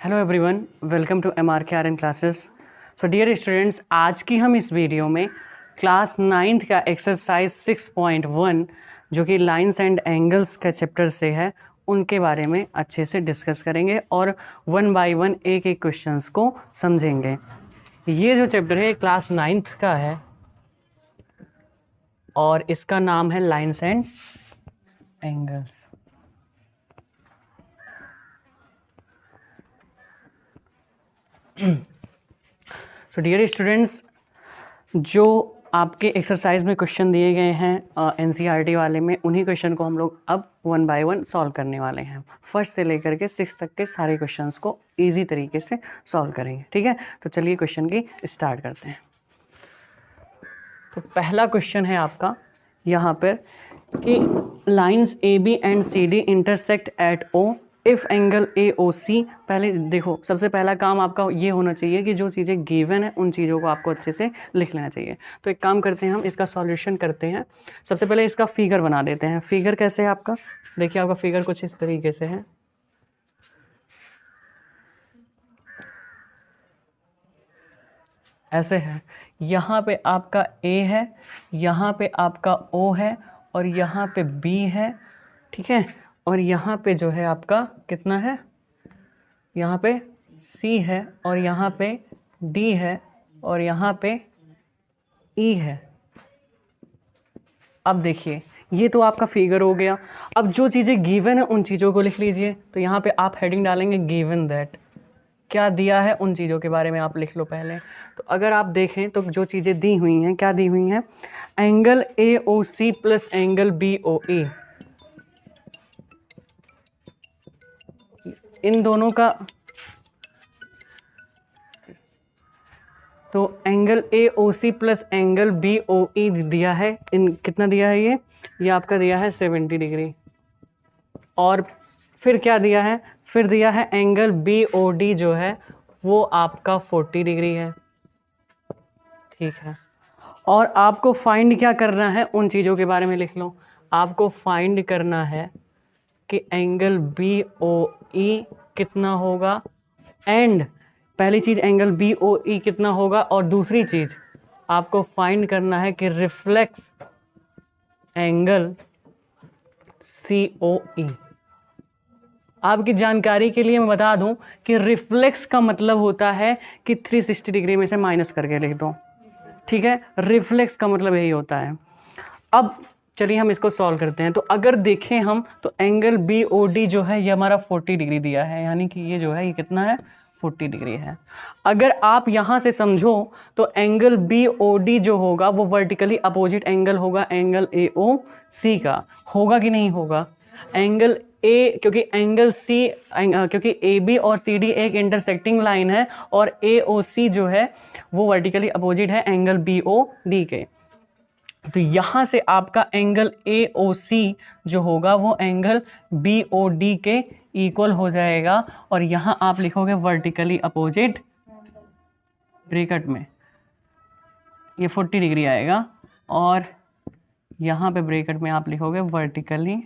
Hello everyone, welcome to MRKRN classes. So dear students, आज की हम इस वीडियो में क्लास 9th का एक्सरसाइज 6.1 जो कि लाइंस एंड एंगल्स का चैप्टर से है, उनके बारे में अच्छे से डिस्कस करेंगे और वन बाय वन एक एक क्वेश्चंस को समझेंगे। ये जो चैप्टर है क्लास 9th का है और इसका नाम है lines and angles. So dear students, जो आपके एक्सरसाइज में क्वेश्चन दिए गए हैं NCERT वाले में, उन्हीं क्वेश्चन को हम लोग अब वन बाय वन सॉल्व करने वाले हैं। फर्स्ट से लेकर के 6 तक के सारे क्वेश्चंस को इजी तरीके से सॉल्व करेंगे। ठीक है, तो चलिए क्वेश्चन की स्टार्ट करते हैं। तो पहला क्वेश्चन है आपका यहाँ पर कि lines AB and CD intersect at O if angle AOC। पहले देखो, सबसे पहला काम आपका ये होना चाहिए कि जो चीज़ें गिवन है उन चीज़ों को आपको अच्छे से लिख लेना चाहिए। तो एक काम करते हैं, हम इसका सॉल्यूशन करते हैं। सबसे पहले इसका फिगर बना देते हैं। फिगर कैसे है आपका? देखिए, आपका फिगर कुछ इस तरीके से है। ऐसे है, यहाँ पे आपका A है, यहाँ पे आपका O है और यहाँ पे B है। ठीक है, और यहाँ पे जो है आपका कितना है, यहाँ पे C है और यहाँ पे D है और यहाँ पे E है। अब देखिए, ये तो आपका फिगर हो गया। अब जो चीज़ें गिवन है उन चीज़ों को लिख लीजिए। तो यहाँ पे आप हेडिंग डालेंगे गिवन दैट, क्या दिया है उन चीज़ों के बारे में आप लिख लो पहले। तो अगर आप देखें तो जो चीज़ें दी हुई हैं, क्या दी हुई हैं? Angle AOC plus angle BOE, इन दोनों का, तो angle AOC plus angle BOE दिया है। इन कितना दिया है? ये आपका दिया है 70 डिग्री। और फिर क्या दिया है? फिर दिया है एंगल BOD जो है वो आपका 40 डिग्री है। ठीक है, और आपको फाइंड क्या करना है उन चीज़ों के बारे में लिख लो। आपको फाइंड करना है कि एंगल BOE कितना होगा, एंड पहली चीज़ एंगल BOE कितना होगा, और दूसरी चीज़ आपको फाइंड करना है कि रिफ्लेक्स एंगल COE। आपकी जानकारी के लिए मैं बता दूं कि रिफ्लेक्स का मतलब होता है कि 360 डिग्री में से माइनस करके लिख दो। ठीक है, रिफ्लेक्स का मतलब यही होता है। अब चलिए हम इसको सॉल्व करते हैं। तो अगर देखें हम, तो एंगल BOD जो है ये हमारा 40 डिग्री दिया है, यानी कि ये जो है ये कितना है? 40 डिग्री है। अगर आप यहाँ से समझो तो एंगल BOD जो होगा वो वर्टिकली अपोजिट एंगल होगा एंगल AOC का। होगा कि नहीं होगा? एंगल A, क्योंकि एंगल C, क्योंकि AB और CD एक इंटरसेक्टिंग लाइन है और AOC जो है वो वर्टिकली अपोजिट है एंगल BOD के। तो यहाँ से आपका एंगल AOC जो होगा वो एंगल BOD के इक्वल हो जाएगा, और यहाँ आप लिखोगे वर्टिकली अपोजिट, ब्रैकेट में ये 40 डिग्री आएगा, और यहाँ पे ब्रैकेट में आप लिखोगे vertically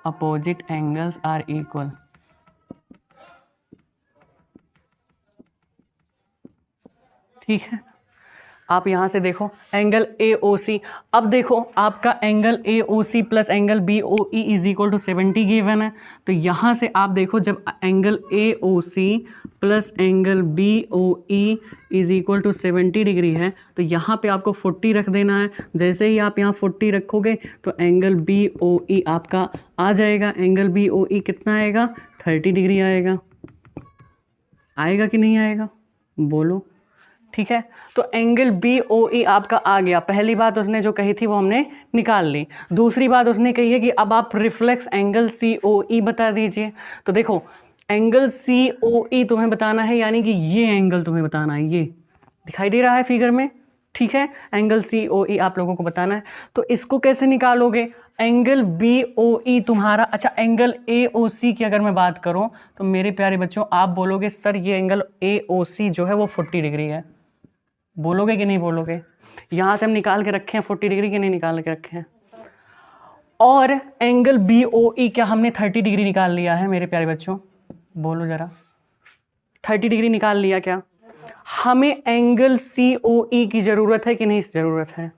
opposite angles are equal. ठीक है, आप यहाँ से देखो एंगल AOC। अब देखो आपका angle AOC plus angle BOE is equal to 70 given है। तो यहाँ से आप देखो, जब angle AOC plus angle BOE is equal to 70 degree है तो यहाँ पे आपको 40 रख देना है। जैसे ही आप यहाँ 40 रखोगे तो एंगल BOE आपका आ जाएगा। एंगल BOE कितना आएगा? 30 डिग्री आएगा। आएगा कि नहीं आएगा? बोलो। ठीक है, तो एंगल BOE आपका आ गया। पहली बात उसने जो कही थी वो हमने निकाल ली। दूसरी बात उसने कही है कि अब आप रिफ्लेक्स एंगल COE बता दीजिए। तो देखो, एंगल COE तुम्हें बताना है, यानी कि ये एंगल तुम्हें बताना है। ये दिखाई दे रहा है फिगर में? ठीक है, एंगल COE आप लोगों को बताना है। तो इसको कैसे निकालोगे? एंगल BOE तुम्हारा, अच्छा एंगल AOC की अगर मैं बात करूं तो मेरे प्यारे बच्चों आप बोलोगे सर ये एंगल AOC जो है वो 40 डिग्री है। बोलोगे कि नहीं बोलोगे? यहाँ से हम निकाल के रखे हैं 40 डिग्री के, नहीं निकाल के रखे हैं। और एंगल BOE क्या हमने 30 डिग्री निकाल लिया है मेरे प्यारे बच्चों? बोलो ज़रा, 30 डिग्री निकाल लिया क्या? हमें एंगल COE की ज़रूरत है कि नहीं ज़रूरत है?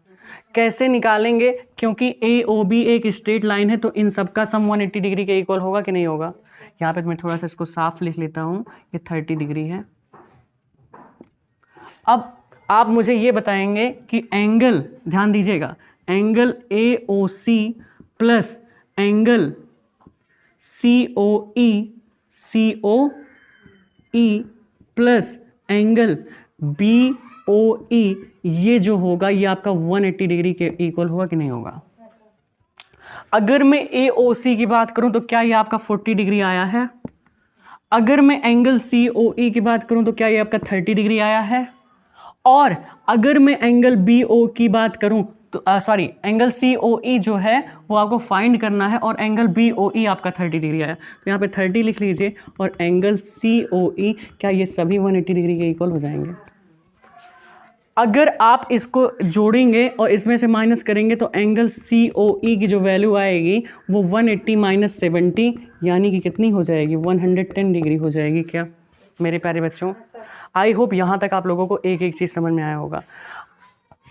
कैसे निकालेंगे? क्योंकि AOB एक स्ट्रेट लाइन है, तो इन सब का सम 180 डिग्री के इक्वल होगा कि नहीं होगा? यहाँ पे मैं थोड़ा सा इसको साफ लिख लेता हूँ, ये 30 डिग्री है। अब आप मुझे ये बताएंगे कि एंगल, ध्यान दीजिएगा, angle AOC plus angle COE plus angle BOE, ये जो होगा ये आपका 180 डिग्री के इक्वल होगा कि नहीं होगा? अगर मैं AOC की बात करूं तो क्या ये आपका 40 डिग्री आया है? अगर मैं एंगल COE की बात करूं तो क्या ये आपका 30 डिग्री आया है? और अगर मैं एंगल BO की बात करूं तो एंगल COE जो है वो आपको फाइंड करना है, और एंगल BOE आपका 30 डिग्री आया, तो यहाँ पे 30 लिख लीजिए, और एंगल COE, क्या ये सभी 180 डिग्री के इक्वल हो जाएंगे? अगर आप इसको जोड़ेंगे और इसमें से माइनस करेंगे तो एंगल COE की जो वैल्यू आएगी वो 180 माइनस 70, यानी कि कितनी हो जाएगी? 110 डिग्री हो जाएगी। क्या मेरे प्यारे बच्चों, आई होप यहाँ तक आप लोगों को एक एक चीज़ समझ में आया होगा।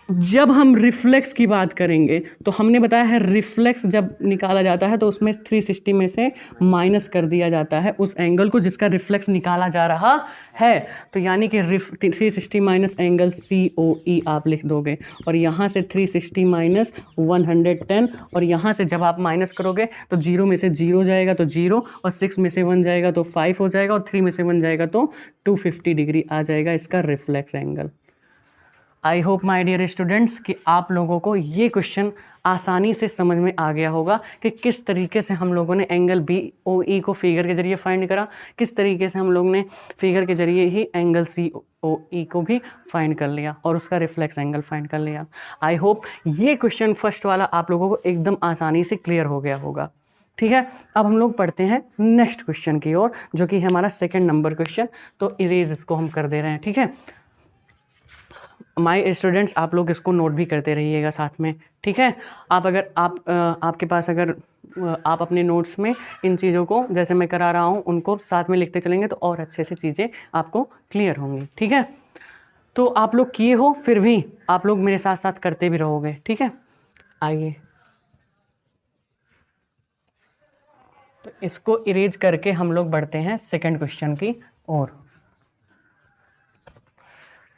जब हम रिफ्लेक्स की बात करेंगे तो हमने बताया है रिफ्लेक्स जब निकाला जाता है तो उसमें 360 में से माइनस कर दिया जाता है उस एंगल को जिसका रिफ्लेक्स निकाला जा रहा है, तो यानी कि 360 माइनस एंगल COE आप लिख दोगे, और यहाँ से 360 माइनस 110, और यहाँ से जब आप माइनस करोगे तो 0 में से 0 जाएगा तो 0, और 6 में से 1 जाएगा तो 5 हो जाएगा, और 3 में से 1 जाएगा तो 250 डिग्री आ जाएगा इसका reflex angle. I hope my dear students कि आप लोगों को ये क्वेश्चन आसानी से समझ में आ गया होगा कि किस तरीके से हम लोगों ने एंगल BOE को फिगर के ज़रिए फाइंड करा, किस तरीके से हम लोग ने फिगर के ज़रिए ही एंगल COE को भी फाइंड कर लिया और उसका रिफ्लेक्स एंगल फाइंड कर लिया। आई होप ये क्वेश्चन फर्स्ट वाला आप लोगों को एकदम आसानी से क्लियर हो गया होगा। ठीक है, अब हम लोग पढ़ते हैं नेक्स्ट क्वेश्चन की ओर, जो कि हमारा 2nd नंबर क्वेश्चन। तो इरेज इसको हम कर दे रहे हैं। ठीक है माय स्टूडेंट्स, आप लोग इसको नोट भी करते रहिएगा साथ में। ठीक है, आपके पास अगर आप अपने नोट्स में इन चीज़ों को जैसे मैं करा रहा हूँ उनको साथ में लिखते चलेंगे तो और अच्छे से चीज़ें आपको क्लियर होंगी। ठीक है, तो आप लोग किए हो, फिर भी आप लोग मेरे साथ साथ करते भी रहोगे। ठीक है, आइए तो इसको इरेज करके हम लोग बढ़ते हैं 2nd क्वेश्चन की ओर।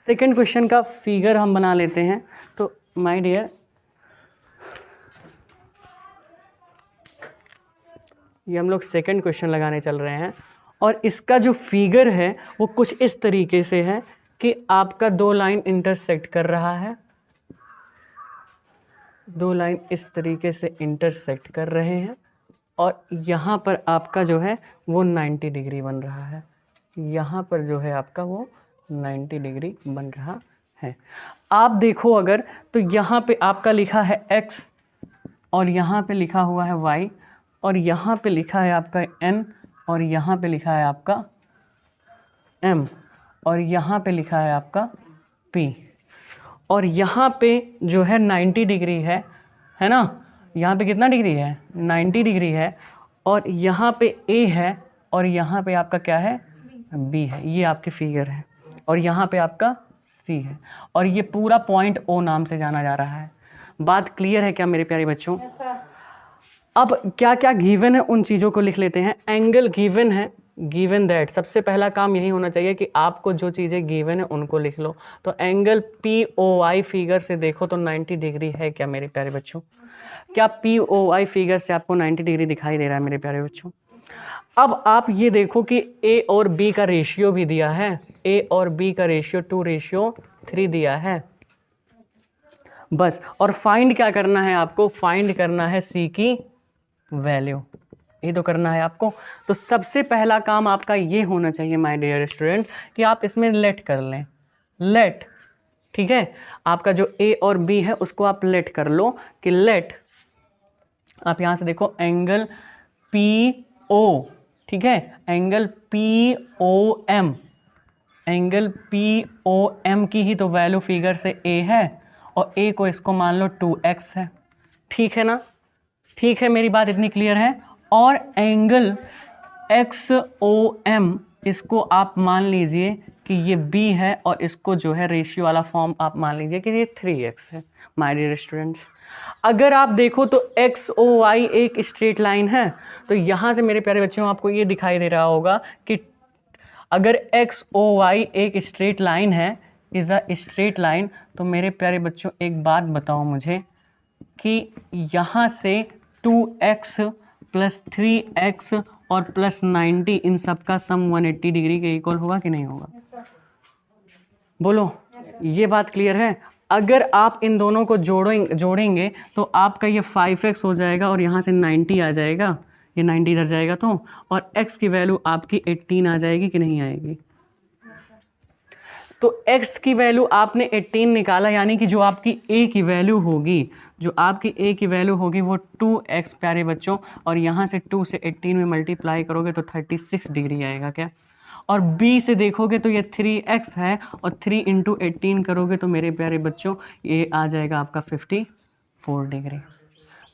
2nd क्वेश्चन का फिगर हम बना लेते हैं। तो माय डियर, ये हम लोग 2nd क्वेश्चन लगाने चल रहे हैं, और इसका जो फिगर है वो कुछ इस तरीके से है कि आपका 2 लाइन इंटरसेक्ट कर रहा है, 2 लाइन इस तरीके से इंटरसेक्ट कर रहे हैं, और यहाँ पर आपका जो है वो 90 डिग्री बन रहा है, यहाँ पर जो है आपका वो 90 डिग्री बन रहा है। आप देखो अगर तो यहाँ पे आपका लिखा है x, और यहाँ पे लिखा हुआ है y, और यहाँ पे लिखा है आपका n, और यहाँ पे लिखा है आपका m, और यहाँ पे लिखा है आपका p, और यहाँ पे जो है 90 डिग्री है ना? यहाँ पे कितना डिग्री है? 90 डिग्री है, और यहाँ पे a है, और यहाँ पे आपका क्या है? b है। ये आपके फिगर है, और यहाँ पे आपका C है, और ये पूरा पॉइंट O नाम से जाना जा रहा है। बात क्लियर है क्या मेरे प्यारे बच्चों? अब क्या क्या गिवन है उन चीज़ों को लिख लेते हैं। एंगल गिवन है, गिवन दैट, सबसे पहला काम यही होना चाहिए कि आपको जो चीज़ें गिवन है उनको लिख लो। तो एंगल POI फिगर से देखो तो 90 डिग्री है क्या मेरे प्यारे बच्चों? क्या POI फिगर से आपको 90 डिग्री दिखाई दे रहा है मेरे प्यारे बच्चों? अब आप ये देखो कि A और B का रेशियो भी दिया है, A और B का रेशियो 2:3 दिया है बस। और फाइंड क्या करना है आपको? फाइंड करना है C की वैल्यू, ये तो करना है आपको। तो सबसे पहला काम आपका ये होना चाहिए माय डियर स्टूडेंट कि आप इसमें लेट कर लें, लेट। ठीक है, आपका जो A और B है उसको आप लेट कर लो कि लेट, आप यहाँ से देखो एंगल PO, ठीक है, एंगल POM, एंगल POM की ही तो वैल्यू फिगर से A है, और A को इसको मान लो 2x है। ठीक है ना? ठीक है, मेरी बात इतनी क्लियर है। और एंगल एक्स ओ एम, इसको आप मान लीजिए कि ये b है और इसको जो है रेशियो वाला फॉर्म आप मान लीजिए कि ये 3x है। माय डियर स्टूडेंट्स, अगर आप देखो तो एक्स ओ वाई एक स्ट्रेट लाइन है, तो यहाँ से मेरे प्यारे बच्चों आपको ये दिखाई दे रहा होगा कि अगर एक्स ओ वाई एक स्ट्रेट लाइन है, इज अ स्ट्रेट लाइन, तो मेरे प्यारे बच्चों एक बात बताओ मुझे कि यहाँ से 2x प्लस 3x और प्लस 90 इन सब का सम 180 डिग्री के इक्वल होगा कि नहीं होगा? बोलो, ये बात क्लियर है? अगर आप इन दोनों को जोड़ेंगे तो आपका ये 5x हो जाएगा और यहाँ से 90 आ जाएगा, ये 90 इधर जाएगा तो, और x की वैल्यू आपकी 18 आ जाएगी कि नहीं आएगी? तो x की वैल्यू आपने 18 निकाला, यानी कि जो आपकी a की वैल्यू होगी, जो आपकी a की वैल्यू होगी वो 2x प्यारे बच्चों, और यहाँ से 2 से 18 में मल्टीप्लाई करोगे तो 36 डिग्री आएगा क्या? और b से देखोगे तो ये 3x है और 3 इंटू 18 करोगे तो मेरे प्यारे बच्चों ये आ जाएगा आपका 54 डिग्री।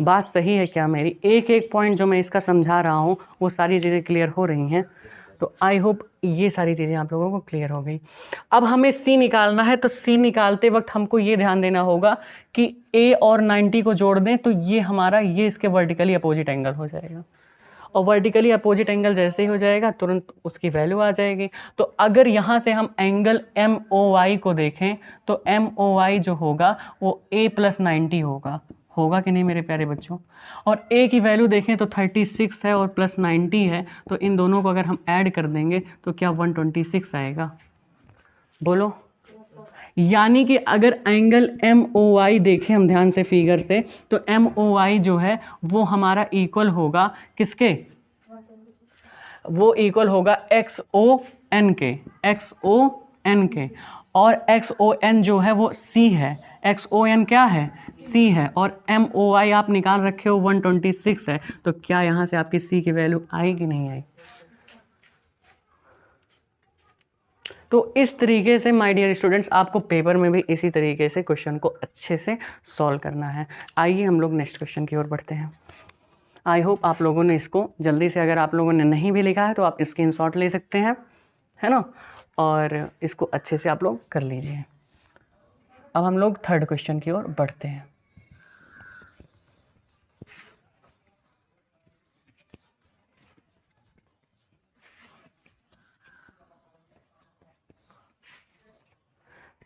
बात सही है क्या मेरी? एक एक पॉइंट जो मैं इसका समझा रहा हूँ वो सारी चीज़ें क्लियर हो रही हैं? तो आई होप ये सारी चीज़ें आप लोगों को क्लियर हो गई। अब हमें सी निकालना है, तो सी निकालते वक्त हमको ये ध्यान देना होगा कि ए और 90 को जोड़ दें तो ये हमारा ये इसके वर्टिकली अपोजिट एंगल हो जाएगा, और वर्टिकली अपोजिट एंगल जैसे ही हो जाएगा तुरंत उसकी वैल्यू आ जाएगी। तो अगर यहाँ से हम एंगल एम ओ वाई को देखें तो एम ओ वाई जो होगा वो a प्लस 90 होगा कि नहीं मेरे प्यारे बच्चों? और a की वैल्यू देखें तो 36 है और प्लस 90 है, तो इन दोनों को अगर हम ऐड कर देंगे तो क्या 126 आएगा? बोलो। यानी कि अगर एंगल एम ओ वाई देखें हम ध्यान से फिगर से, तो एम ओ वाई जो है वो हमारा इक्वल होगा किसके? वो इक्वल होगा एक्स ओ एन के, एक्स ओ एन के, और एक्स ओ एन जो है वो सी है, एक्स ओ एन क्या है? सी है, और एम ओ वाई आप निकाल रखे हो 126 है, तो क्या यहाँ से आपकी सी की वैल्यू आई कि नहीं आई? तो इस तरीके से माय डियर स्टूडेंट्स आपको पेपर में भी इसी तरीके से क्वेश्चन को अच्छे से सॉल्व करना है। आइए हम लोग नेक्स्ट क्वेश्चन की ओर बढ़ते हैं। आई होप आप लोगों ने इसको जल्दी से, अगर आप लोगों ने नहीं भी लिखा है तो आप स्क्रीनशॉट ले सकते हैं, है ना, और इसको अच्छे से आप लोग कर लीजिए। अब हम लोग थर्ड क्वेश्चन की ओर बढ़ते हैं।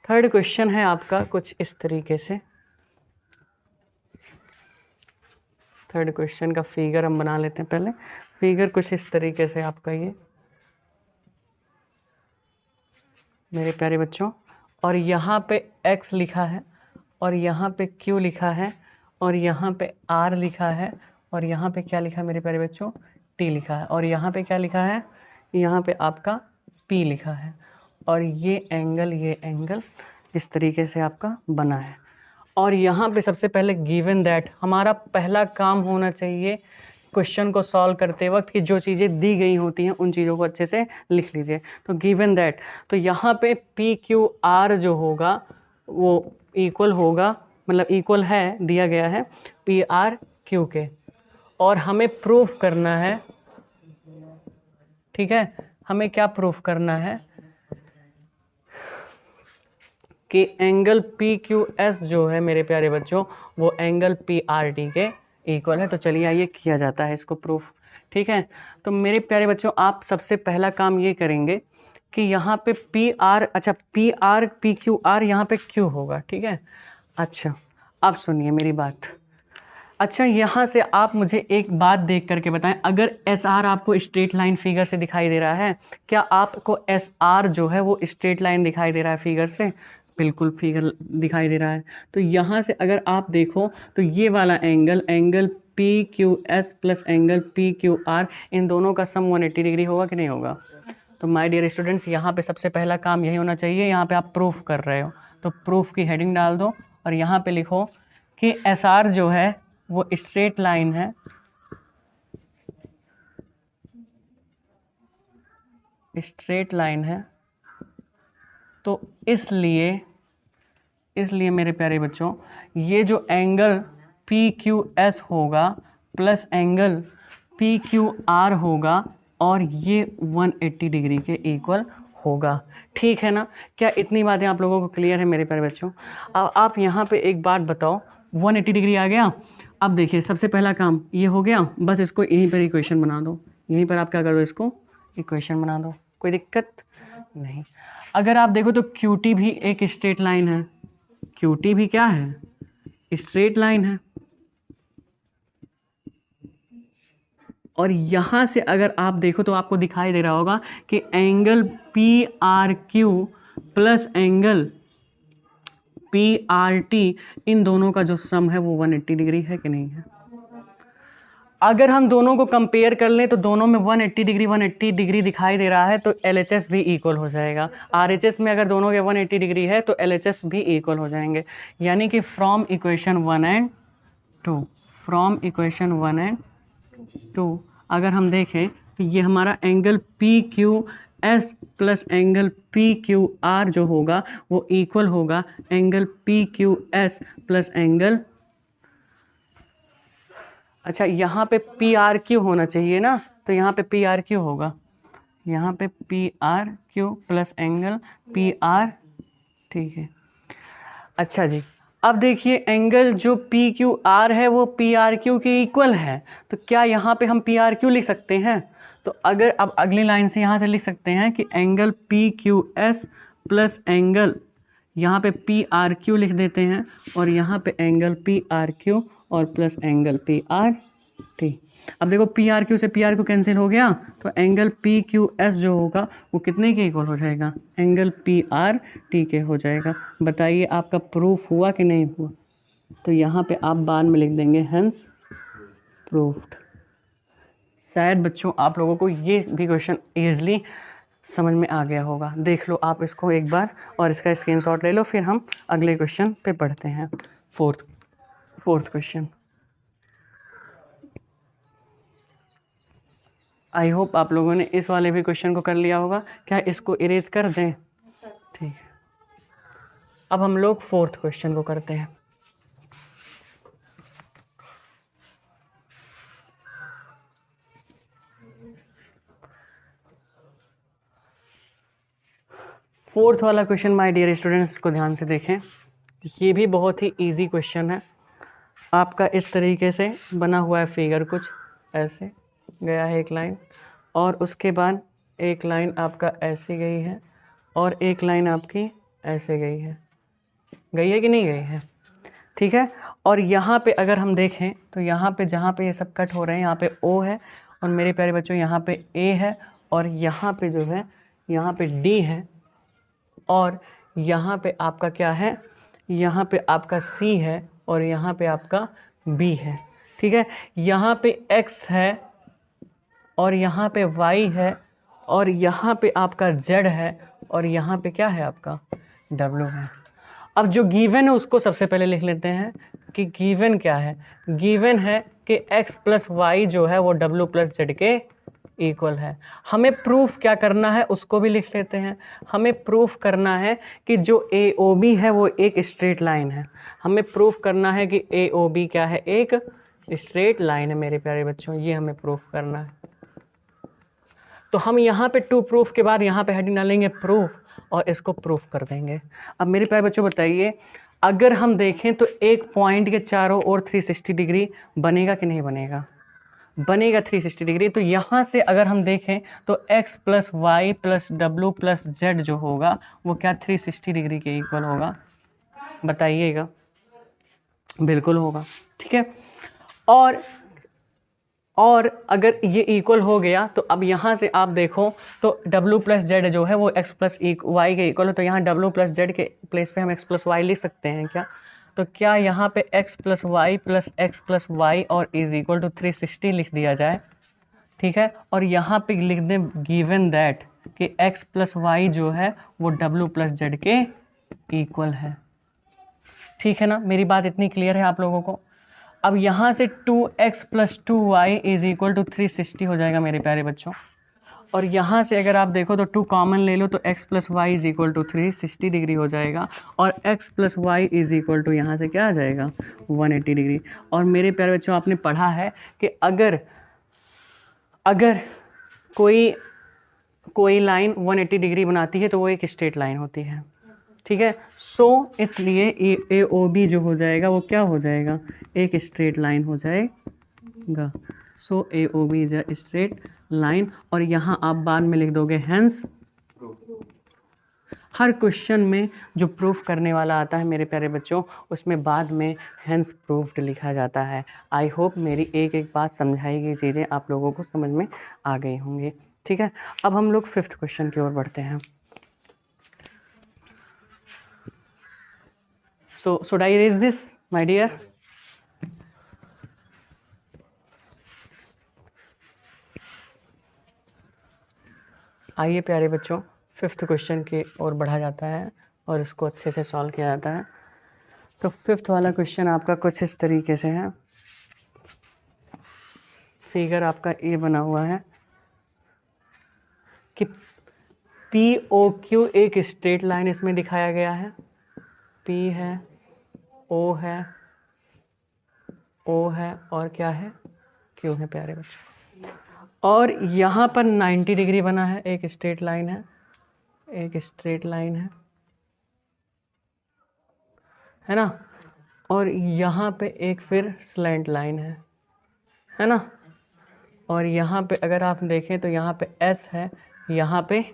थर्ड क्वेश्चन है आपका कुछ इस तरीके से। थर्ड क्वेश्चन का फिगर हम बना लेते हैं पहले। फिगर कुछ इस तरीके से आपका ये मेरे प्यारे बच्चों, और यहाँ पे x लिखा है और यहाँ पे q लिखा है और यहाँ पे r लिखा है और यहाँ पे क्या लिखा है मेरे प्यारे बच्चों? t लिखा है, और यहाँ पे क्या लिखा है? यहाँ पे आपका p लिखा है, और ये एंगल इस तरीके से आपका बना है। और यहाँ पे सबसे पहले गिवन दैट, हमारा पहला काम होना चाहिए क्वेश्चन को सॉल्व करते वक्त कि जो चीज़ें दी गई होती हैं उन चीज़ों को अच्छे से लिख लीजिए। तो गिवन दैट, तो यहाँ पे पी क्यू आर जो होगा वो इक्वल होगा, मतलब इक्वल है, दिया गया है पी आर क्यू के, और हमें प्रूफ करना है, ठीक है, हमें क्या प्रूफ करना है कि एंगल पी क्यू एस जो है मेरे प्यारे बच्चों वो एंगल पी आर डी के इक्वल है। तो चलिए आइए किया जाता है इसको प्रूफ, ठीक है। तो मेरे प्यारे बच्चों आप सबसे पहला काम ये करेंगे कि यहाँ पे पी आर, अच्छा P R P Q are यहाँ पे क्यू होगा, ठीक है। अच्छा अब सुनिए मेरी बात। अच्छा यहाँ से आप मुझे एक बात देख करके बताएं, अगर एस आर आपको स्ट्रेट लाइन फिगर से दिखाई दे रहा है, क्या आपको एस आर जो है वो स्ट्रेट लाइन दिखाई दे रहा है फिगर से? बिल्कुल फिगर दिखाई दे रहा है। तो यहाँ से अगर आप देखो तो ये वाला angle P Q S plus angle P Q R, इन दोनों का सम 180 डिग्री होगा कि नहीं होगा? तो माय डियर स्टूडेंट्स यहाँ पे सबसे पहला काम यही होना चाहिए। यहाँ पे आप प्रूफ कर रहे हो तो प्रूफ की हेडिंग डाल दो और यहाँ पे लिखो कि एस आर जो है वो स्ट्रेट लाइन है, स्ट्रेट लाइन है। तो इसलिए मेरे प्यारे बच्चों ये जो एंगल पी क्यू एस होगा plus angle P Q are होगा और ये 180 डिग्री के इक्वल होगा। ठीक है ना? क्या इतनी बातें आप लोगों को क्लियर है मेरे प्यारे बच्चों? अब आप यहाँ पे एक बात बताओ, 180 डिग्री आ गया। अब देखिए सबसे पहला काम ये हो गया, बस इसको यहीं पर इक्वेशन बना दो, यहीं पर आप क्या कर दो, इसको इक्वेशन बना दो, कोई दिक्कत नहीं। अगर आप देखो तो QT भी एक स्ट्रेट लाइन है, QT भी क्या है, स्ट्रेट लाइन है। और यहाँ से अगर आप देखो तो आपको दिखाई दे रहा होगा कि angle PRQ plus angle PRT, इन दोनों का जो सम है वो 180 डिग्री है कि नहीं है। अगर हम दोनों को कंपेयर कर लें तो दोनों में 180 डिग्री दिखाई दे रहा है, तो LHS भी इक्वल हो जाएगा। RHS में अगर दोनों के 180 डिग्री है तो LHS भी इक्वल हो जाएंगे। यानी कि from equation 1 and 2, from equation 1 and 2 अगर हम देखें तो ये हमारा angle PQS plus angle PQR जो होगा वो इक्वल होगा एंगल PQS प्लस एंगल, अच्छा यहाँ पे PRQ होना चाहिए ना, तो यहाँ पे PRQ होगा, यहाँ पे PRQ प्लस एंगल PR। ठीक है, अच्छा जी। अब देखिए एंगल जो PQR है वो PRQ के इक्वल है, तो क्या यहाँ पे हम PRQ लिख सकते हैं? तो अगर अब अगली लाइन से यहाँ से लिख सकते हैं कि एंगल PQS प्लस एंगल, यहाँ पे PRQ लिख देते हैं और यहाँ पे एंगल PRQ और प्लस एंगल PRT। अब देखो PRQ से PRQ कैंसिल हो गया, तो एंगल PQS जो होगा वो कितने के इक्वल हो जाएगा, एंगल PRT के हो जाएगा। बताइए आपका प्रूफ हुआ कि नहीं हुआ? तो यहाँ पे आप बाद में लिख देंगे हेंस प्रूफ्ड। शायद बच्चों आप लोगों को ये भी क्वेश्चन ईजिली समझ में आ गया होगा। देख लो आप इसको एक बार और इसका स्क्रीनशॉट ले लो, फिर हम अगले क्वेश्चन पे पढ़ते हैं। Fourth question. आई होप आप लोगों ने इस वाले भी क्वेश्चन को कर लिया होगा। क्या इसको इरेज कर दें? ठीक है, अब हम लोग फोर्थ क्वेश्चन को करते हैं। फोर्थ वाला क्वेश्चन माय डियर स्टूडेंट्स को ध्यान से देखें, ये भी बहुत ही इजी क्वेश्चन है। आपका इस तरीके से बना हुआ है फिगर, कुछ ऐसे गया है एक लाइन, और उसके बाद एक लाइन आपका ऐसे गई है और एक लाइन आपकी ऐसे गई है कि नहीं गई है? ठीक है, और यहाँ पे अगर हम देखें तो यहाँ पे जहाँ पे ये सब कट हो रहे हैं यहाँ पे O है, और मेरे प्यारे बच्चों यहाँ पे A है, और यहाँ पे जो है यहाँ पे D है, और यहाँ पे आपका क्या है, यहाँ पे आपका C है, और यहाँ पे आपका B है। ठीक है, यहाँ पे X है और यहाँ पे Y है, और यहाँ पे आपका Z है, और यहाँ पे क्या है आपका W है। अब जो गिवन है उसको सबसे पहले लिख लेते हैं कि गिवन क्या है। गिवन है कि x प्लस वाई जो है वो W प्लस Z के इक्वल है। हमें प्रूफ क्या करना है उसको भी लिख लेते हैं। हमें प्रूफ करना है कि जो AOB है वो एक स्ट्रेट लाइन है। हमें प्रूफ करना है कि AOB क्या है, एक स्ट्रेट लाइन है मेरे प्यारे बच्चों, ये हमें प्रूफ करना है। तो हम यहाँ पे टू प्रूफ के बाद यहाँ पे हेडिंग डालेंगे प्रूफ, और इसको प्रूफ कर देंगे। अब मेरे प्यारे बच्चों बताइए, अगर हम देखें तो एक पॉइंट के चारों ओर 360 डिग्री बनेगा कि नहीं बनेगा? बनेगा 360 डिग्री। तो यहाँ से अगर हम देखें तो x plus Y plus W plus Z जो होगा वो क्या 360 डिग्री के इक्वल होगा? बताइएगा। बिल्कुल होगा। ठीक है, और अगर ये इक्वल हो गया तो अब यहाँ से आप देखो तो W प्लस जेड जो है वो x प्लस वाई के इक्वल है, तो यहाँ W प्लस जेड के प्लेस पे हम x प्लस वाई लिख सकते हैं क्या? तो क्या यहाँ पे x प्लस वाई और इज इक्वल टू 360 लिख दिया जाए? ठीक है, और यहाँ पे लिख दें गिवन दैट कि x प्लस वाई जो है वो W प्लस जेड के इक्वल है। ठीक है ना, मेरी बात इतनी क्लियर है आप लोगों को? अब यहाँ से 2x plus 2y is equal to 360 हो जाएगा मेरे प्यारे बच्चों। और यहाँ से अगर आप देखो तो 2 कॉमन ले लो तो x plus Y is equal to 360 degree हो जाएगा, और x plus Y is equal to यहाँ से क्या आ जाएगा 180 डिग्री। और मेरे प्यारे बच्चों आपने पढ़ा है कि अगर कोई लाइन 180 डिग्री बनाती है तो वो एक स्ट्रेट लाइन होती है, ठीक है। सो इसलिए ए ओ बी जो हो जाएगा वो क्या हो जाएगा, एक स्ट्रेट लाइन हो जाएगा। So A O B is a straight line. और यहाँ आप बाद में लिख दोगे हेंस। हर क्वेश्चन में जो प्रूफ करने वाला आता है मेरे प्यारे बच्चों, उसमें बाद में हेंस प्रूफ्ड लिखा जाता है। आई होप मेरी एक एक बात समझाई गई चीज़ें आप लोगों को समझ में आ गई होंगी, ठीक है। अब हम लोग 5th क्वेश्चन की ओर बढ़ते हैं। So should I raise this my dear? आइए प्यारे बच्चों, 5th क्वेश्चन की ओर बढ़ा जाता है और इसको अच्छे से सॉल्व किया जाता है। तो 5th वाला क्वेश्चन आपका कुछ इस तरीके से है। फिगर आपका ये बना हुआ है कि पी ओ क्यू एक स्ट्रेट लाइन इसमें दिखाया गया है। पी है, ओ है, ओ है और क्या है, क्यू है प्यारे बच्चों। और यहाँ पर 90 डिग्री बना है, एक स्ट्रेट लाइन है, एक स्ट्रेट लाइन है ना। और यहाँ पे एक फिर स्लैंट लाइन है ना। और यहाँ पे अगर आप देखें तो यहाँ पे एस है, यहाँ पे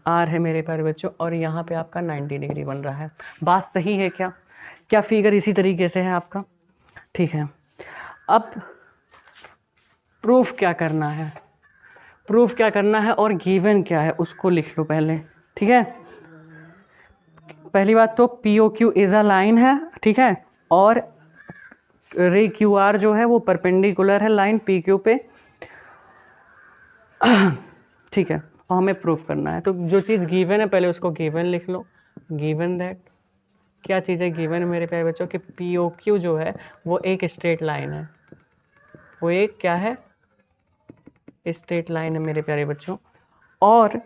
आर है मेरे प्यारे बच्चों, और यहाँ पे आपका 90 डिग्री बन रहा है। बात सही है क्या? क्या फिगर इसी तरीके से है आपका? ठीक है। अब प्रूफ क्या करना है, प्रूफ क्या करना है और गिवन क्या है उसको लिख लो पहले, ठीक है। पहली बात तो P O Q is a line है, ठीक है। और रे क्यू आर जो है वो परपेंडिकुलर है लाइन पी क्यू पे, ठीक है। और हमें प्रूफ करना है। तो जो चीज़ गिवन है पहले उसको गिवन लिख लो। गिवन दैट, क्या चीज़ है गिवन मेरे प्यारे बच्चों कि पी ओ क्यू जो है वो एक स्ट्रेट लाइन है, वो एक क्या है, स्ट्रेट लाइन है मेरे प्यारे बच्चों। और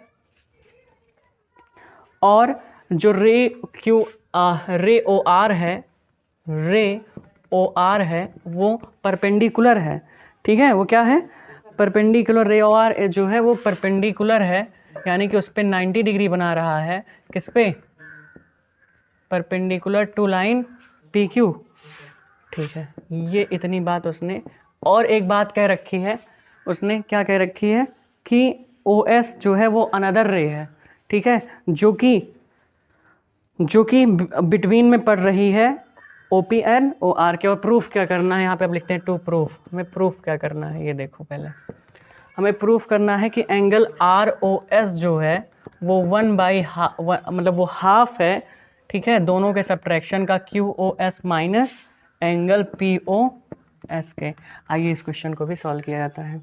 जो रे ओ आर है, रे ओ आर है वो परपेंडिकुलर है, ठीक है। वो क्या है, परपेंडिकुलर। रे ओ आर जो है वो परपेंडिकुलर है, यानी कि उस पर 90 डिग्री बना रहा है। किस पे? Perpendicular to line P Q, ठीक है। ये इतनी बात उसने, और एक बात कह रखी है उसने, क्या कह रखी है कि ओ एस जो है वो अनदर रे है, ठीक है, जो कि बिटवीन में पड़ रही है O P N O R के। और प्रूफ क्या करना है, यहाँ पे आप लिखते हैं टू प्रूफ। हमें प्रूफ क्या करना है ये देखो, पहले हमें प्रूफ करना है कि एंगल आर ओ एस जो है वो 1/2 मतलब वो हाफ है, ठीक है, दोनों के सब्ट्रैक्शन का Q O S minus angle P O S के। आइए इस क्वेश्चन को भी सॉल्व किया जाता है।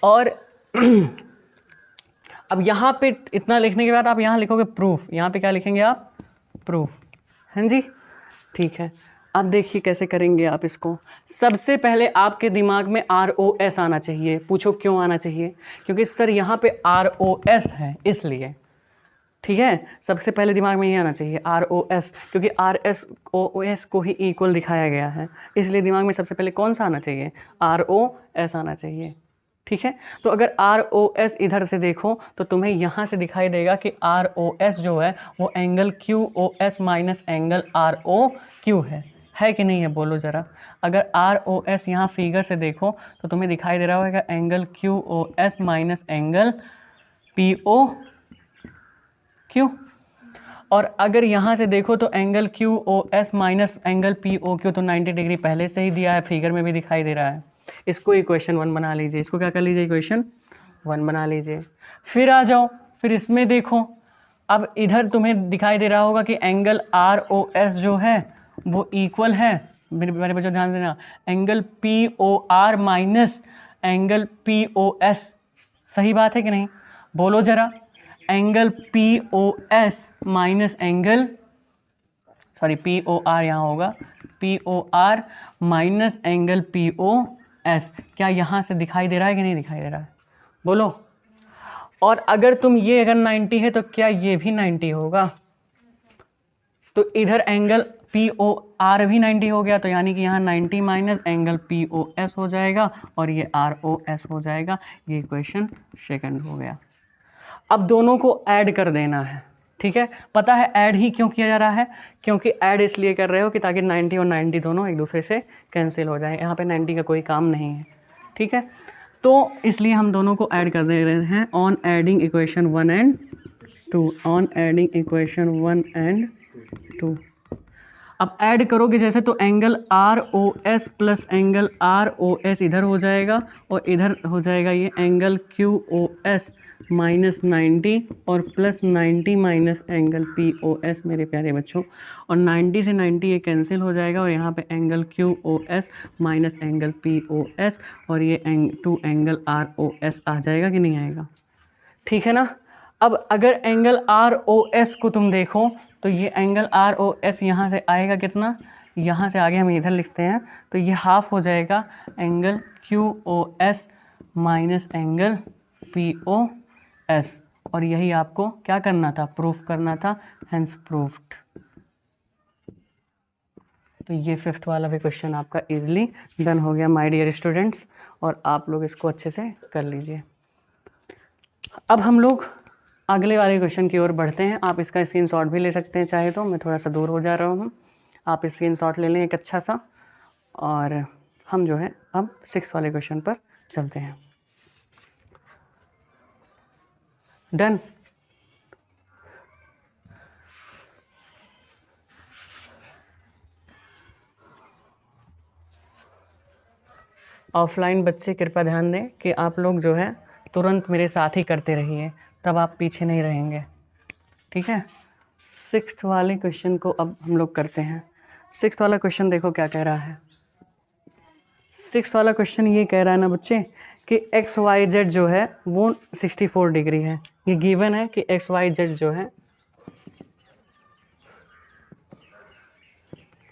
और अब यहाँ पे इतना लिखने के बाद आप यहाँ लिखोगे प्रूफ। यहाँ पे क्या लिखेंगे आप? प्रूफ, हैं जी, ठीक है। अब देखिए कैसे करेंगे आप इसको। सबसे पहले आपके दिमाग में आर ओ एस आना चाहिए। पूछो क्यों आना चाहिए? क्योंकि सर यहाँ पे आर ओ एस है इसलिए, ठीक है। सबसे पहले दिमाग में ये आना चाहिए आर ओ एस, क्योंकि आर एस ओ एस को ही इक्वल दिखाया गया है, इसलिए दिमाग में सबसे पहले कौन सा आना चाहिए? आर ओ एस आना चाहिए, ठीक है। तो अगर आर ओ एस इधर से देखो तो तुम्हें यहाँ से दिखाई देगा कि आर ओ एस जो है वो angle Q O S minus angle R O Q है कि नहीं है? बोलो ज़रा। अगर आर ओ एस यहाँ फिगर से देखो तो तुम्हें दिखाई दे रहा होगा angle Q O S minus angle P O Q. और अगर यहाँ से देखो तो angle Q O S minus angle P O Q, तो 90 डिग्री पहले से ही दिया है, फिगर में भी दिखाई दे रहा है। इसको इक्वेशन 1 बना लीजिए। इसको क्या कर लीजिए? इक्वेशन 1 बना लीजिए। फिर आ जाओ, फिर इसमें देखो। अब इधर तुम्हें दिखाई दे रहा होगा कि एंगल आर ओ एस जो है वो इक्वल है, मेरे बच्चों ध्यान देना, angle P O R minus angle P O S. सही बात है कि नहीं? बोलो ज़रा। Angle P O S minus angle, sorry P O R यहाँ होगा, P O R minus angle P O S. क्या यहाँ से दिखाई दे रहा है कि नहीं दिखाई दे रहा है? बोलो। और अगर तुम ये अगर 90 है तो क्या ये भी 90 होगा? तो इधर एंगल पी ओ आर भी 90 हो गया, तो यानी कि यहाँ 90 minus angle P O S हो जाएगा और ये आर ओ एस हो जाएगा। ये इक्वेशन सेकंड हो गया। अब दोनों को ऐड कर देना है, ठीक है। पता है ऐड ही क्यों किया जा रहा है, क्योंकि ऐड इसलिए कर रहे हो कि ताकि 90 और 90 दोनों एक दूसरे से कैंसिल हो जाए। यहाँ पे 90 का कोई काम नहीं है, ठीक है। तो इसलिए हम दोनों को ऐड कर दे रहे हैं on adding equation 1 and 2, on adding equation 1 and 2। अब ऐड करोगे जैसे तो angle R O S plus angle R O S इधर हो जाएगा और इधर हो जाएगा ये angle Q O S minus 90 और plus 90 minus angle P O S मेरे प्यारे बच्चों, और 90 से 90 ये कैंसिल हो जाएगा और यहाँ पे angle Q O S minus angle P O S और ये 2 एंगल आर ओ एस आ जाएगा कि नहीं आएगा, ठीक है ना। अब अगर एंगल आर ओ एस को तुम देखो तो ये एंगल आर ओ एस यहाँ से आएगा कितना, यहाँ से आगे हम इधर लिखते हैं तो ये हाफ हो जाएगा angle Q O S minus angle P O S, और यही आपको क्या करना था, प्रूफ करना था, हेंस प्रूफ्ड। तो ये 5th वाला भी क्वेश्चन आपका इजीली डन हो गया माय डियर स्टूडेंट्स, और आप लोग इसको अच्छे से कर लीजिए। अब हम लोग अगले वाले क्वेश्चन की ओर बढ़ते हैं। आप इसका स्क्रीनशॉट भी ले सकते हैं चाहे तो, मैं थोड़ा सा दूर हो जा रहा हूँ, आप स्क्रीनशॉट ले लें एक अच्छा सा, और हम जो है अब 6 वाले क्वेश्चन पर चलते हैं। डन। ऑफलाइन बच्चे कृपया ध्यान दें कि आप लोग जो है तुरंत मेरे साथ ही करते रहिए, तब आप पीछे नहीं रहेंगे, ठीक है। 6th वाले क्वेश्चन को अब हम लोग करते हैं। 6th वाला क्वेश्चन देखो क्या कह रहा है। 6th वाला क्वेश्चन ये कह रहा है ना बच्चे कि एक्स वाई जेड जो है वो 64 डिग्री है। ये गिवन है कि एक्स वाई जेड जो है,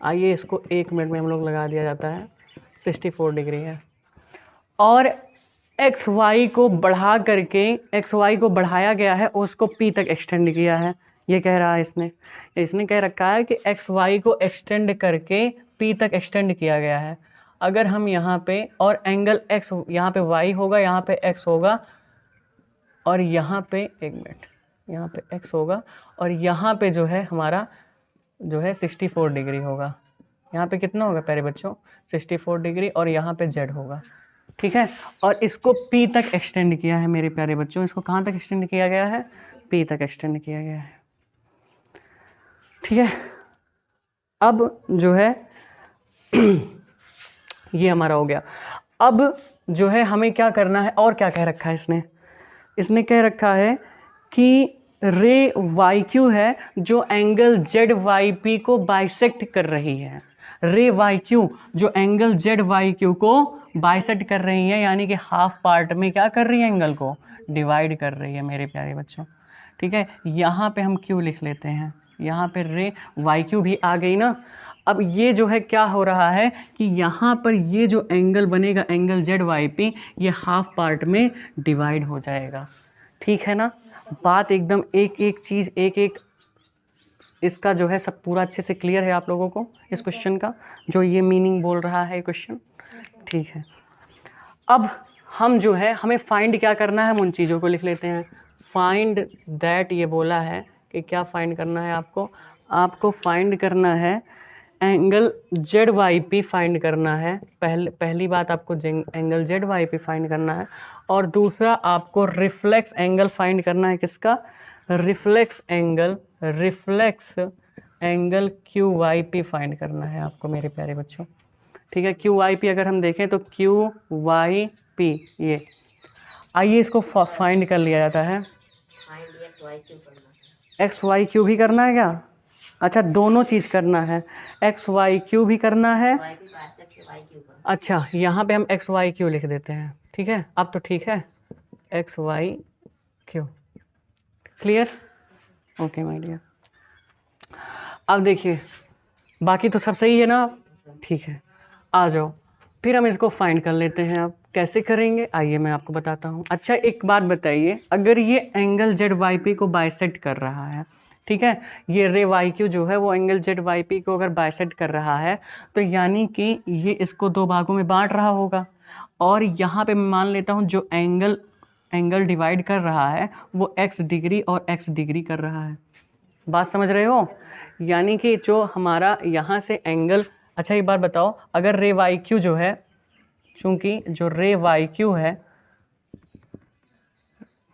आइए इसको 1 मिनट में हम लोग लगा दिया जाता है, 64 डिग्री है, और एक्स वाई को बढ़ा करके, एक्स वाई को बढ़ाया गया है, उसको पी तक एक्सटेंड किया है। ये कह रहा है इसने कह रखा है कि एक्स वाई को एक्सटेंड करके पी तक एक्सटेंड किया गया है। अगर हम यहाँ पे, और एंगल एक्स, यहाँ पे वाई होगा, यहाँ पे एक्स होगा, और यहाँ पे 1 मिनट, यहाँ पे एक्स होगा, और यहाँ पे जो है हमारा जो है 64 डिग्री होगा। यहाँ पे कितना होगा प्यारे बच्चों, 64 डिग्री, और यहाँ पे जेड होगा, ठीक है। और इसको पी तक एक्सटेंड किया है मेरे प्यारे बच्चों। इसको कहाँ तक एक्सटेंड किया गया है, पी तक एक्सटेंड किया गया है, ठीक है। अब जो है ये हमारा हो गया। अब जो है हमें क्या करना है, और क्या कह रखा है इसने कह रखा है कि रे वाई क्यू है जो एंगल जेड वाई पी को बाइसेक्ट कर रही है। रे वाई क्यू जो एंगल जेड वाई क्यू को बाइसेक्ट कर रही है, यानी कि हाफ पार्ट में क्या कर रही है, एंगल को डिवाइड कर रही है मेरे प्यारे बच्चों, ठीक है। यहाँ पे हम क्यू लिख लेते हैं, यहाँ पे रे वाई क्यू भी आ गई ना। अब ये जो है क्या हो रहा है कि यहाँ पर ये जो एंगल बनेगा, एंगल जेड वाई पी, ये हाफ पार्ट में डिवाइड हो जाएगा, ठीक है ना। बात एकदम एक एक चीज़, एक एक इसका जो है सब पूरा अच्छे से क्लियर है आप लोगों को, इस क्वेश्चन का जो ये मीनिंग बोल रहा है क्वेश्चन, ठीक है। अब हम जो है, हमें फाइंड क्या करना है, हम उन चीज़ों को लिख लेते हैं। फाइंड दैट, ये बोला है कि क्या फाइंड करना है आपको फाइंड करना है angle Z Y P find करना है। पहली बात आपको angle Z Y P find करना है, और दूसरा आपको रिफ्लेक्स एंगल फाइंड करना है। किसका, reflex angle Q Y P find करना है आपको मेरे प्यारे बच्चों, ठीक है। क्यू वाई पी अगर हम देखें तो क्यू वाई पी, ये आइए इसको फाइंड कर लिया जाता है। एक्स वाई क्यू भी करना है क्या, अच्छा दोनों चीज़ करना है, एक्स वाई क्यू भी करना है। अच्छा यहाँ पे हम एक्स वाई क्यू लिख देते हैं, ठीक है। अब तो ठीक है, X Y Q clear, okay my dear. अब देखिए बाकी तो सब सही है ना, ठीक है। आ जाओ फिर हम इसको फाइंड कर लेते हैं। अब कैसे करेंगे आइए मैं आपको बताता हूँ। अच्छा एक बात बताइए, अगर ये एंगल जेड वाई पी को बाइसेक्ट कर रहा है, ठीक है। ये रे वाई क्यू जो है वो एंगल जेड वाई पी को अगर बाइसेक्ट कर रहा है तो यानी कि ये इसको दो भागों में बांट रहा होगा, और यहाँ पे मैं मान लेता हूँ जो एंगल डिवाइड कर रहा है वो x डिग्री और x डिग्री कर रहा है। बात समझ रहे हो? यानी कि जो हमारा यहाँ से एंगल, अच्छा एक बार बताओ, अगर रे वाई क्यू जो है, चूंकि जो रे वाई क्यू है,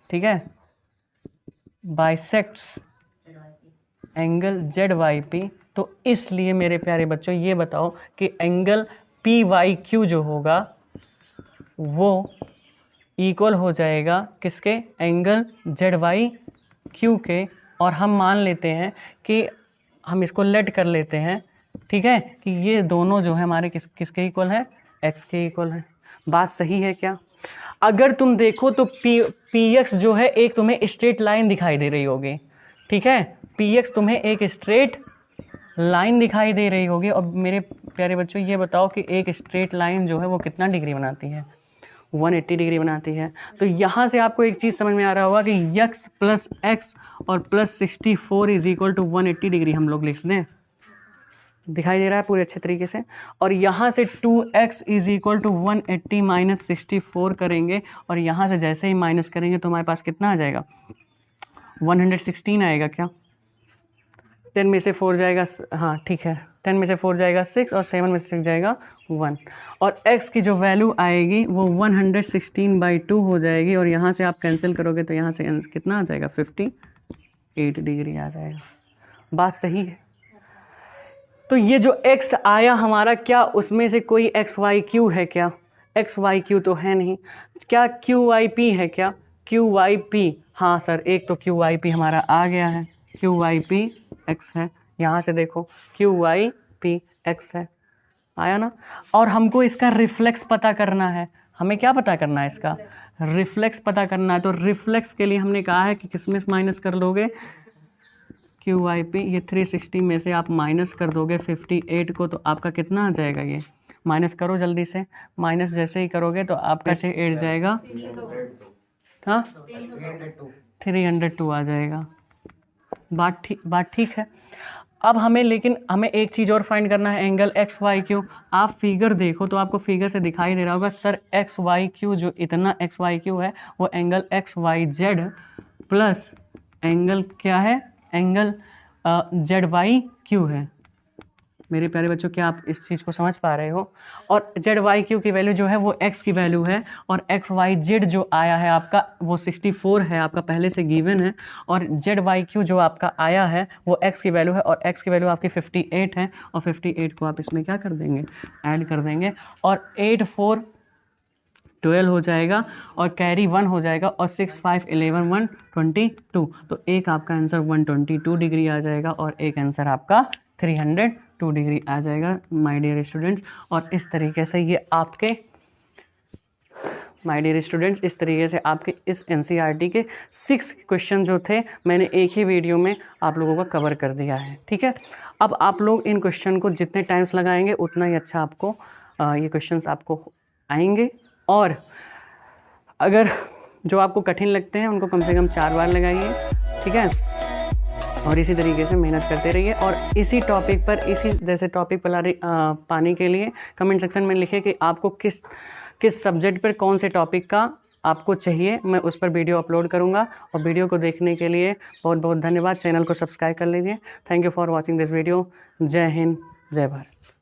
ठीक है, bisects angle Z Y P, तो इसलिए मेरे प्यारे बच्चों ये बताओ कि एंगल पी वाई क्यू जो होगा वो इक्वल हो जाएगा किसके? एंगल जेड वाई क्यू के। और हम मान लेते हैं कि हम इसको लेट कर लेते हैं, ठीक है, कि ये दोनों जो है हमारे किसके इक्वल है? एक्स के इक्वल है। बात सही है क्या? अगर तुम देखो तो पी एक्स जो है एक तुम्हें स्ट्रेट लाइन दिखाई दे रही होगी, ठीक है, पी एक्स तुम्हें एक स्ट्रेट लाइन दिखाई दे रही होगी। और मेरे प्यारे बच्चों ये बताओ कि एक स्ट्रेट लाइन जो है वो कितना डिग्री बनाती है? 180 डिग्री बनाती है। तो यहाँ से आपको एक चीज़ समझ में आ रहा होगा कि x प्लस एक्स और plus 64 is equal to 180 degree हम लोग लिख दें। दिखाई दे रहा है पूरे अच्छे तरीके से। और यहाँ से 2x is equal to 180 minus 64 करेंगे, और यहाँ से जैसे ही माइनस करेंगे तो हमारे पास कितना आ जाएगा? 116 आएगा क्या? 10 में से 4 जाएगा, हाँ ठीक है, 10 में से 4 जाएगा 6 और 7 में से 6 जाएगा 1, और x की जो वैल्यू आएगी वो 116/2 हो जाएगी। और यहाँ से आप कैंसिल करोगे तो यहाँ से कितना आ जाएगा? 58 डिग्री आ जाएगा। बात सही है? तो ये जो x आया हमारा, क्या उसमें से कोई एक्स वाई क्यू है क्या? एक्स वाई क्यू तो है नहीं। क्या क्यू वाई पी है क्या? क्यू वाई पी, हाँ सर, एक तो क्यू वाई पी हमारा आ गया है, क्यू वाई पी एक्स है। यहाँ से देखो क्यू वाई पी एक्स है, आया ना। और हमको इसका रिफ्लेक्स पता करना है। हमें क्या पता करना है? इसका रिफ्लेक्स पता करना है। तो रिफ्लेक्स के लिए हमने कहा है कि किसमें माइनस कर लोगे? क्यू वाई पी, ये 360 में से आप माइनस कर दोगे 58 को, तो आपका कितना आ जाएगा? ये माइनस करो जल्दी से, माइनस जैसे ही करोगे तो आपका से 8 जाएगा, हाँ 302 आ जाएगा। बात ठीक है। अब लेकिन हमें एक चीज़ और फाइंड करना है, एंगल एक्स वाई क्यू। आप फिगर देखो तो आपको फिगर से दिखाई दे रहा होगा सर, एक्स वाई क्यू जो इतना एक्स वाई क्यू है वो angle X Y Z plus angle क्या है? एंगल जेड वाई क्यू है। मेरे प्यारे बच्चों, क्या आप इस चीज़ को समझ पा रहे हो? और जेड वाई क्यू की वैल्यू जो है वो एक्स की वैल्यू है, और एक्स वाई जेड जो आया है आपका वो 64 है, आपका पहले से गिवन है। और जेड वाई क्यू जो आपका आया है वो एक्स की वैल्यू है, और एक्स की वैल्यू आपकी 58 है, और 58 को आप इसमें क्या कर देंगे? ऐड कर देंगे, और 8 4 12 हो जाएगा, और कैरी 1 हो जाएगा, और 6 5 11 122। तो एक आपका आंसर 122 डिग्री आ जाएगा, और एक आंसर आपका 302 डिग्री आ जाएगा माय डियर स्टूडेंट्स। और इस तरीके से ये आपके माय डियर स्टूडेंट्स, इस तरीके से आपके इस एनसीईआरटी के 6 क्वेश्चन जो थे मैंने एक ही वीडियो में आप लोगों का कवर कर दिया है, ठीक है। अब आप लोग इन क्वेश्चन को जितने टाइम्स लगाएंगे उतना ही अच्छा आपको ये क्वेश्चंस आपको आएंगे। और अगर जो आपको कठिन लगते हैं उनको कम से कम 4 बार लगाइए, ठीक है। और इसी तरीके से मेहनत करते रहिए, और इसी टॉपिक पर, इसी जैसे टॉपिक पर पाने के लिए कमेंट सेक्शन में लिखिए कि आपको किस सब्जेक्ट पर कौन से टॉपिक का आपको चाहिए, मैं उस पर वीडियो अपलोड करूंगा। और वीडियो को देखने के लिए बहुत बहुत धन्यवाद। चैनल को सब्सक्राइब कर लीजिए। Thank you for watching this video. जय हिंद, जय भारत।